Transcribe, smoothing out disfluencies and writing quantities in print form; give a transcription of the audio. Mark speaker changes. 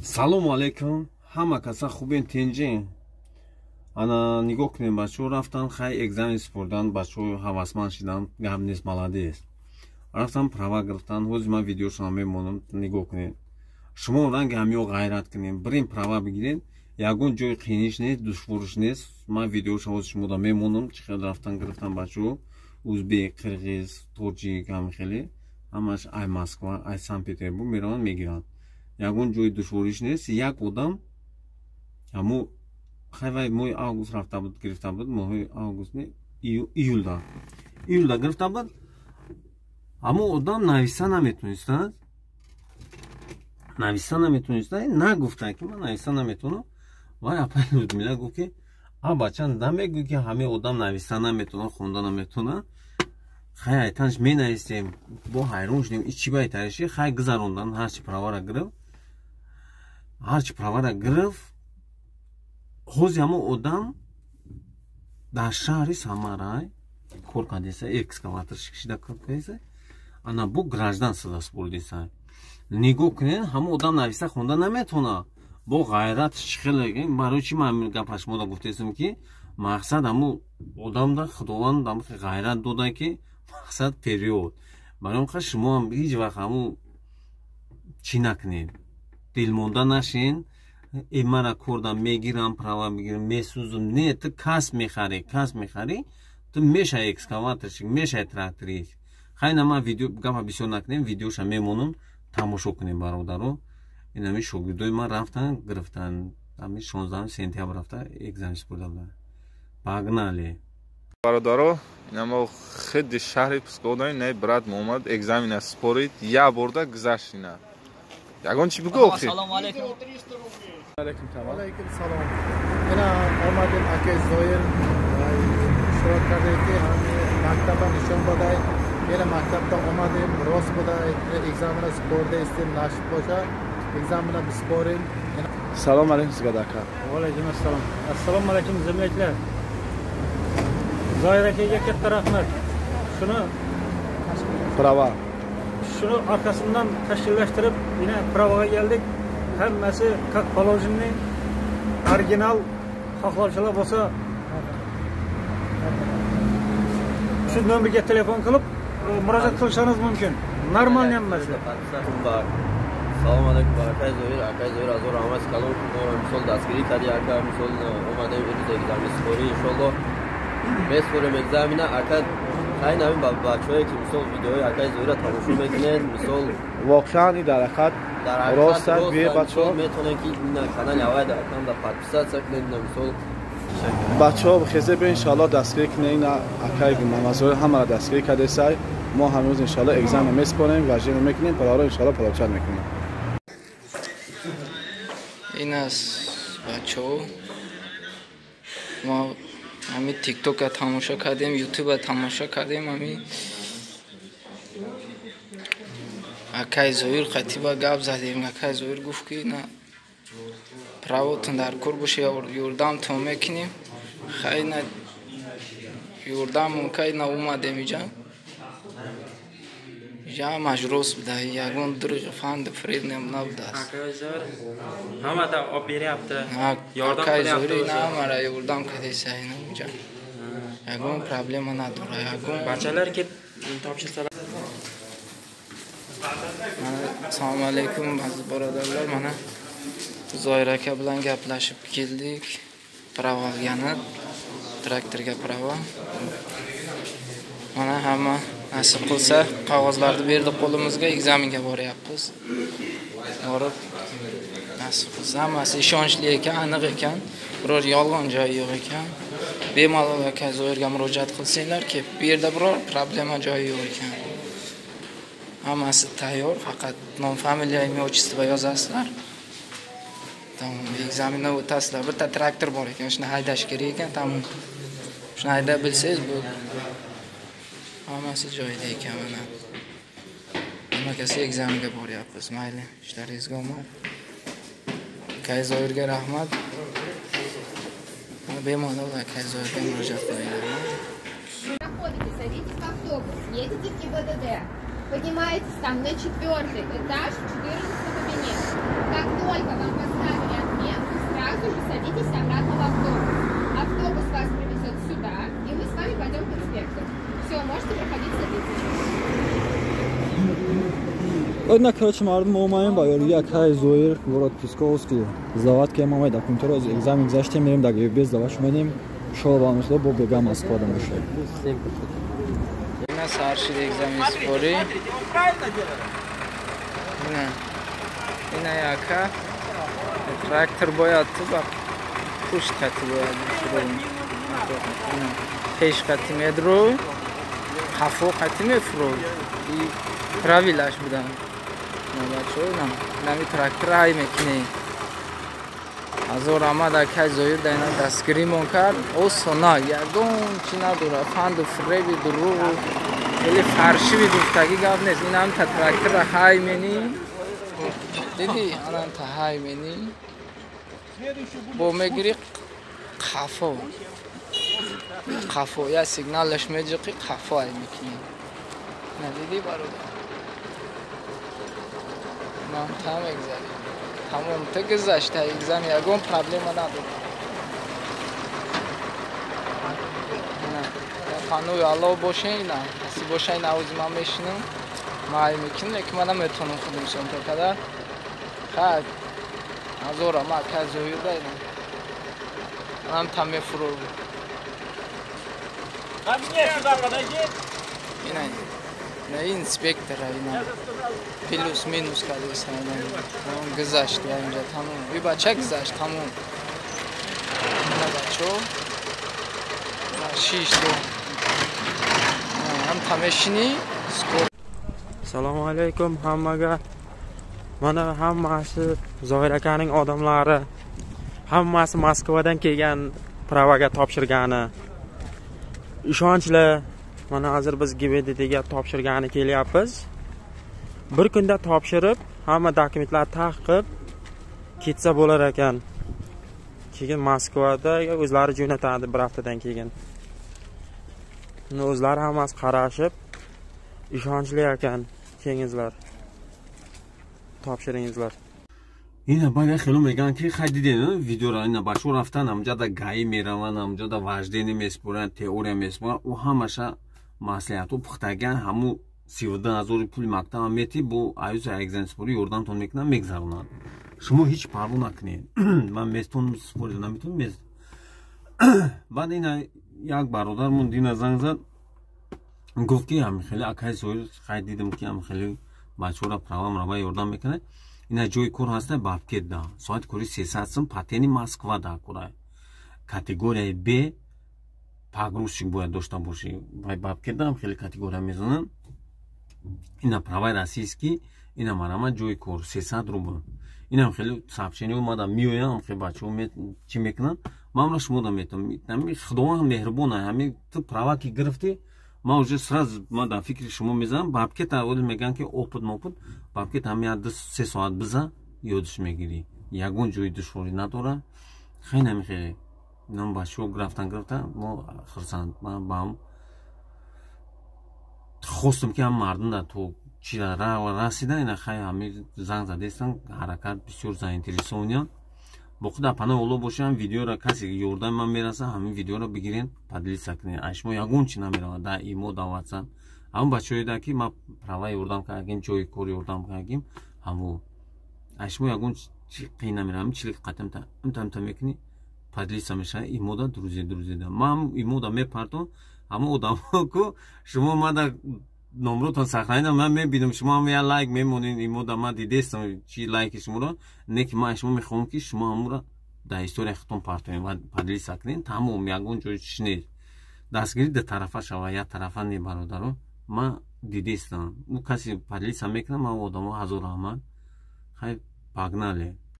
Speaker 1: Салом алейкум. Ҳама каса хубен тинҷин. Ана нигоҳ кунем бачаҳо рафтан хай экзамен супурдан, бачаҳо ҳавасманд шидан, гап нест, маладес. Рафтан права гирифтан, ҳозир ман видеошона мемонам, нигоҳ кунед. Шумо ранги ҳамиё ғайрат кунем, бирин права бигиред, ягон ҷои қииниш нест, душвориш нест. Ман видеоша ҳозир шумода мемонам, чӣ хел рафтан гирифтан бачаҳо, узбек, қирғиз, тоҷик, ҳамихеле, ҳамаш ай Москва, ай Санкт-Петербург мераванд мегиранд. Ягон ҷои душвориш нест. Як одам ҳамо хайвай моҳи август рафта буд, гирифта буд, моҳи август не, июлда гирифта буд. Ҳамо одам нависа наметонистад. Нагуфта ки ман нависа наметонам. Вай апай Людмила гуфт ки а бача намегӯй ки ҳаме одам нависа наметонад, хонда наметонад. Хай айтанш менависем, бо ҳайрон шудем, ич чӣ байтариши, хай гузарондан ҳарчи правара гирифт. ҳозир ҳамо одам дар шаҳри Самарай кор кардеса, экскаватор шикшида кор кардеса, ана бу граждан садас бурдеса. Нигоҳ кунед, ҳамо одам нависа хонда наметонад. Бо ғайрат чихеле, барои чӣ ман гапа шумода гуфтесам ки мақсад ҳамо одамда худованд ғайрат дода ки мақсад период. Барои ин шумо ҳам ҳеҷ вақт ҳамо чӣ накунед, дилмонда нашин. Мара кордам мегирам, права мегирам, месӯзам. Не, ту касб мехарӣ, ту мешаи экскаваторщик, мешаи тракторист. Хайна ман видео гапа бисёр накунем, видеоша мемонам, тамошо кунем бародаро. Ин ҳами шогирдои ман рафтан гирифтан, ҳами 16 сентябр рафта экзамен супурда буданд. Погнали.
Speaker 2: Бародаро, намо хидди шаҳри Пскодаи не брат Муҳаммад экзамена супорид, я борда гузаштина. Ягон чӣ бигӯ охир?
Speaker 3: Салому алейкум.
Speaker 4: Алейкум тамом. Алейкум салом. Ина омадем аке Зоир ishtirok kardiki, maktabda nishon boday. Yana maktabda omadim, rost boday. Ekzamena sporda istim nasib boşa. Ekzamena bisporin.
Speaker 5: Salom aleykum sizga aka.
Speaker 3: Va alaykum assalom. Assalomu alaykum zimliklar. Zoir akaga katta rahmat. Şunu arkasından tashkillashtirib, yine pravaga geldik. Hammasi как положено, original xohlovchilar bo'lsa, shu nomerga telefon qilib murojaat qilishingiz mumkin. Нормальный hammasi.
Speaker 6: Салом алейкум, акай Зоир азор ҳамас калом, мисол дастгирӣ карди ака, мисол омадем рӯз экзамен супорӣ иншоаллоҳ. Месупорем экзамена ака. Хай навин ба бачаҳое ки мисол видеои акай Зоира тамошо мекунед, мисол
Speaker 5: воқеан ин дар ҳақиқат рост аст. бе бачаҳо
Speaker 6: метавонед ки ин канали авай дар аканда подписатсия кунед, мисол
Speaker 5: бачаҳо бихезеб иншоаллоҳ дастгирӣ кунед. ин акай Мамазоир ҳамаро дастгирӣ кардесай. мо ҳанӯз иншоаллоҳ экзамен месупорем ва жена мекунем, параро иншоаллоҳ паравчан мекунем.
Speaker 7: ин аст бачаҳо. мо ҳами тиктока тамошо кардем, ютуба тамошо кардем. ҳами акай Зоир хатиба гап задем. акай Зоир гуфт ки на правотун дар кор боше, ёрдамтон мекунем. хай на ёрдамон кай на омадем иҷа. иҷа ҳамаш рост буда, ягон дуруғ фанд фред набудааст.
Speaker 8: ҳамада об беряпти, ёрдам
Speaker 7: акай Зоир ина ҳамара ёрдам кардеса ина иҷа. ягон проблема надора. ягон
Speaker 8: бачалар ки топширсалар.
Speaker 7: Assalomu alaykum aziz birodarlar. Mana Zoir aka bilan gaplashib keldik. Prava olgani, traktorga prava. Mana hamma nasib qilsa qog'ozlarni berdi qo'limizga, ekzamenga boryapmiz. Borib nasib qilsa hammasi ishonchli ekan, aniq ekan, biror yolg'on joyi yo'q ekan. Bemalol aka Zoirga murojaat qilsanglar ki bu yerda biror problema joyi yo'q ekan. Hammasi tayyor, faqat nom, familiya, imya, otchestvo yozasizlar. Tamam, ekzamendan o'tasizlar. Bitta traktor bor ekan, shuni haydash kerak ekan, tamam. Shuni haydab bilsangiz bo'ldi. Hammasi joyida ekan mana. Nimakasi ekzamenga boryapmiz. Mayli, ishlaringizga omad. Akay Zoirga rahmat. Bemalol akay Zoirga murojaat qilinglar.
Speaker 9: Проходите, садитесь в автобус, едете в ГИБДД. Поднимаетесь там на 4-й этаж, 14-й кабинет. Как только вам
Speaker 10: Одна, короче, мардум омаем ба ёриги акай Зоир город Псковский. Завод ки мамай да контора аз экзамен гузаште мерим да ГБ заваш меним. Шо ба мисло бо бега Москва да мошад.
Speaker 7: Ина саршид экзамен спори. Ина яка трактор бояд ба пуш қати бояд шуру. Пеш қати медро, хафо қати мефро. Правилаш будан. Нами трактор ҳай мекунем. Азор амад акай Зоир дайна дастгиримон кард. Осона ягон чи надора фанду фреби дуруғ или фаршиви гуфтагӣ гап нест. Инам та трактора ҳай менӣ. Диди анам та ҳай менӣ. Бо мегири қафо. Қафо я сигналаш меҷиқи қафо ҳай мекунем. Надиди бародар. Нам там экзамен. Тамом ты гузашта экзамен ягон проблема надорад. Панӯи алло бошен на. Аси бошен навози ман мешинам. Май мекунем, лекин ман наметавонам худам сонта кадар. Хай. Азора ма кай Зоир дайна. Нам там мефуро. Ина. На инспектора ина. Плюс минус кадеса ина. Он гузашт я инҷа тамом. Ви бача гузашт тамом. Ина бачо. Шиш до. Ам тамешини.
Speaker 8: Assalomu alaykum hammaga. Mana hammasi Zoir akaning odamlari. Hammasi Moskvadan kelgan pravaga topshirgani. Ishonchli. Mana hozir biz GBDTga topshirgani kelyapmiz. Bir kunda topshirib, hamma dokumentlar taqib ketsa bo'lar ekan. Keyin Moskvada o'zlari jo'natadi bir haftadan keyin. Uni o'zlari hammasi qarashib, ishonchli ekan. Kelingizlar. Topshiringizlar.
Speaker 1: Ина бага хело меган ки хай диден видеоро ина башо рафтан амҷада гаи мераван амҷада важдени месбуран теория месбуран у ҳамаша маслиҳату пухтаган ҳаму 12000 пули мактаба мети бо аюз экзамен спори ёрдамтон мекунам мегзаронад. Шумо ҳеҷ парво накунед. Ман местон спори наметонам мез. Баъд ина як бародармон дина занг зад гуфт ки ҳам хеле акай Зоир хай дидам ки ҳам хеле бачора права мрава ёрдам мекунад. Ина ҷои кор ҳаста бабкетда. Соати кори 300 сум патени Москвада кора. Категорияи Б пагрузчик бояд дошта боши. Вай бабкетда ҳам хеле категория мезанам. Ина праваи российский, ина марама ҷои кор 300 рубл. Инам хеле сообщение омада миоям хеле бачаҳо чӣ мекунанд. Ман шумо да метавонам. Худованд меҳрубон аст. Ҳамин ту права ки гирифтӣ ма уже сразу ма дар фикри шумо мезанам. Бабкет аввал меган ки опыт мопыт бабкет ҳамин 2-3 соат биза ёдиш мегирӣ. Ягон ҷои душворӣ надора. Хеле намехе нам бачаҳо графтан мо хурсанд. Ман ба ҳам хостам ки ҳам мардум да то чӣ расида ина хай ҳамин занг задестан ҳаракат бисёр заинтересованиянд. боқи дар паноҳи Алло бошам видеоро касе ёрдами ман мераса ҳамин видеоро бигирен падлиса кунед. Шумо ягон чӣ намеравад дар имо дар WhatsApp. ҳамон бачаҳое ки ма права ёрдам кардагим ҷои кор ёрдам кардагим ҳамо шумо ягон чӣ қин намеравад ҳамин чилик қатамта мекунӣ падлиса мешавад имода друзеда ман имода мепартон ҳамо одамо ку шумо мада номротон сахранида ман мебинам шумо ҳам я лайк мемонед имода ман дидестам чӣ лайки шуморо не ки ман шумо мехоҳам ки шумо ҳамуро дар история худтон партонед ва падлиса кунед тамом ягон ҷои чӣ нест дастгирӣ ду тарафа шавад як тарафа не бародаро ман дидестам ӯ касе падлиса мекунад ман одамо ҳазор раҳмат хай пагнале